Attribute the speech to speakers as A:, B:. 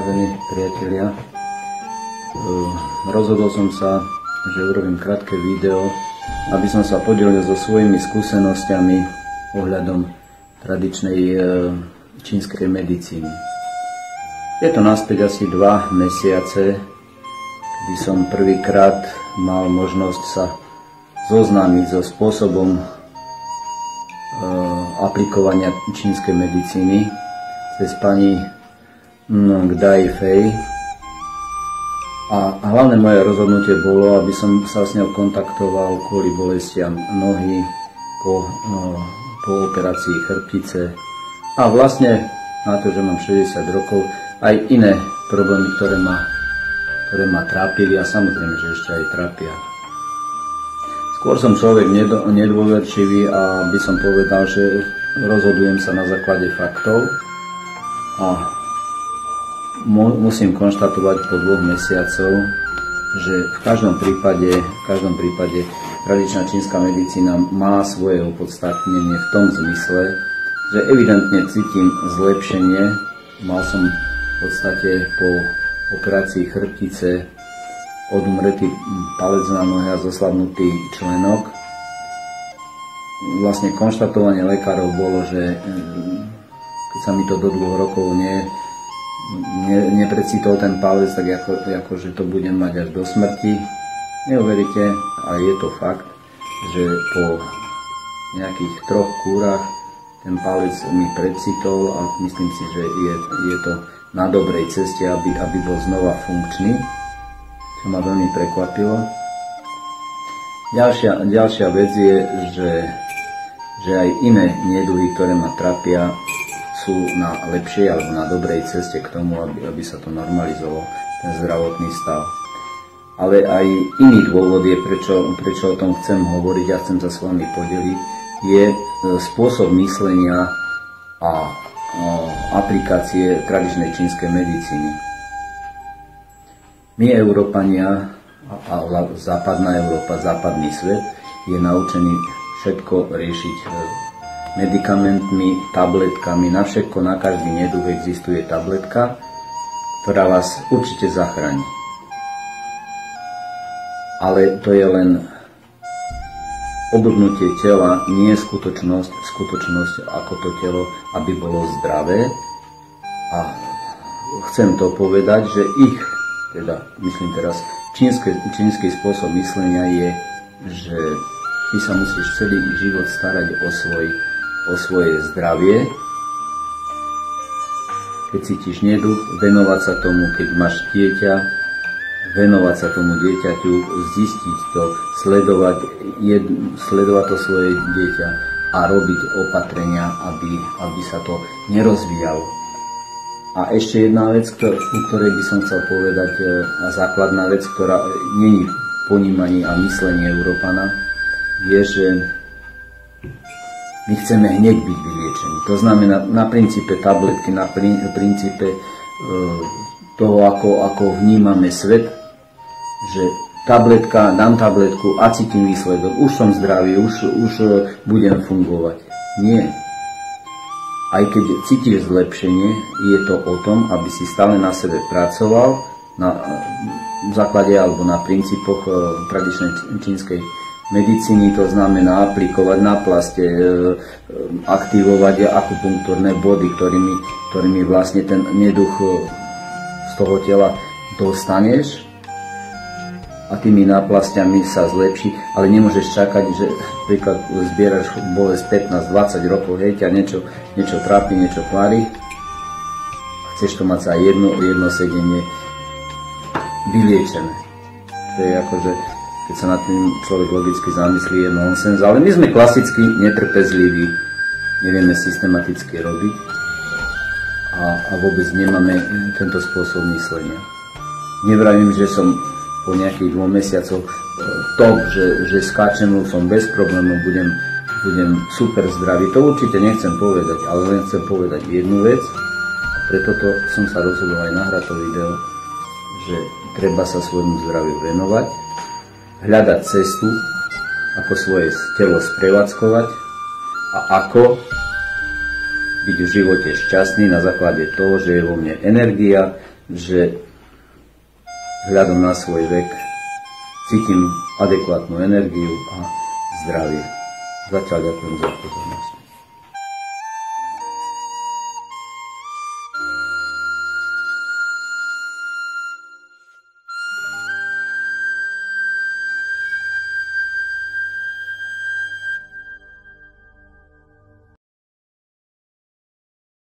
A: Vážení priatelia, rozhodol som sa, že urobím krátke video, aby som sa podelil so svojimi skúsenosťami ohľadom tradičnej čínskej medicíny. Je to naspäť asi 2 mesiace, kedy som prvýkrát mal možnosť sa zoznámiť so spôsobom aplikovania čínskej medicíny cez pani Dai Fei. A hlavné moje rozhodnutie bolo, aby som sa s ňou kontaktoval kvôli bolestiam nohy po operácii chrbtice a vlastne na to, že mám 60 rokov, aj iné problémy, ktoré ma trápili a samozrejme, že ešte aj trápia. Skôr som človek nedôverčivý a by som povedal, že rozhodujem sa na základe faktov a musím konštatovať po 2 mesiacov, že v každom prípade tradičná čínska medicína má svoje opodstatnenie v tom zmysle, že evidentne cítim zlepšenie. Mal som v podstate po operácii chrbtice odumretý palec na nohe a zoslabnutý členok. Vlastne konštatovanie lekárov bolo, že keď sa mi to do 2 rokov neprecítol ten palec, tak že to budem mať až do smrti. Neuveríte, ale je to fakt, že po nejakých 3 kúrach ten palec mi precítol a myslím si, že je to na dobrej ceste, aby bol znova funkčný, čo ma veľmi prekvapilo. Ďalšia vec je, že aj iné neduhy, ktoré ma trápia, sú na lepšej alebo na dobrej ceste k tomu, aby sa to normalizovalo, ten zdravotný stav. Ale aj iný dôvod je, prečo o tom chcem hovoriť a chcem sa s vami podeliť, je spôsob myslenia a aplikácie tradičnej čínskej medicíny. My, Európania, a západná Európa, západný svet, je naučený všetko riešiť medikamentmi, tabletkami. Na všetko, na každý neduch existuje tabletka, ktorá vás určite zachráni. Ale to je len oblbnutie tela, nie je skutočnosť ako to telo, aby bolo zdravé. A chcem to povedať, že myslím teraz, čínsky spôsob myslenia je, že ty sa musíš celý život starať o svoje zdravie. Keď cítiš neduch, venovať sa tomu, keď máš dieťa, venovať sa tomu dieťaťu, zistiť to, sledovať to svoje dieťa a robiť opatrenia, aby sa to nerozvíjalo. A ešte jedna vec, u ktorej by som chcel povedať, a základná vec, ktorá není v ponímaní a myslení Európana, je, že my chceme hneď byť vyliečení. To znamená na princípe tabletky, na princípe toho, ako vnímame svet, že dám tabletku a cítim výsledok, už som zdravý, už budem fungovať. Nie. Aj keď cítiš zlepšenie, je to o tom, aby si stále na sebe pracoval na základe alebo na princípoch tradičnej čínskej medicíny, to znamená aplikovať na plaste, aktivovať akupunktúrne body, ktorými vlastne ten neduch z toho tela dostaneš a tými náplastiami sa zlepší, ale nemôžeš čakať, že príklad zbieraš bolesť 15-20 rokov, hej, ťa niečo trápi, niečo kvári, chceš to mať za jedno sedenie vyliečené. To je akože, keď sa nad tým človek logicky zamyslí, je nonsens, ale my sme klasicky netrpezliví, nevieme systematicky robiť a vôbec nemáme tento spôsob myslenia. Nevravím, že som po nejakých 2 mesiacoch top, že skáčem, som bez problémov, budem super zdravý. To určite nechcem povedať, ale len chcem povedať jednu vec. A preto som sa rozhodol aj nahrať to video, že treba sa svojmu zdraviu venovať, hľadať cestu, ako svoje telo sprevádzkovať a ako byť v živote šťastný na základe toho, že je vo mne energia, že vzhľadom na svoj vek cítim adekvátnu energiu a zdravie. Zatiaľ ďakujem za pozornosť.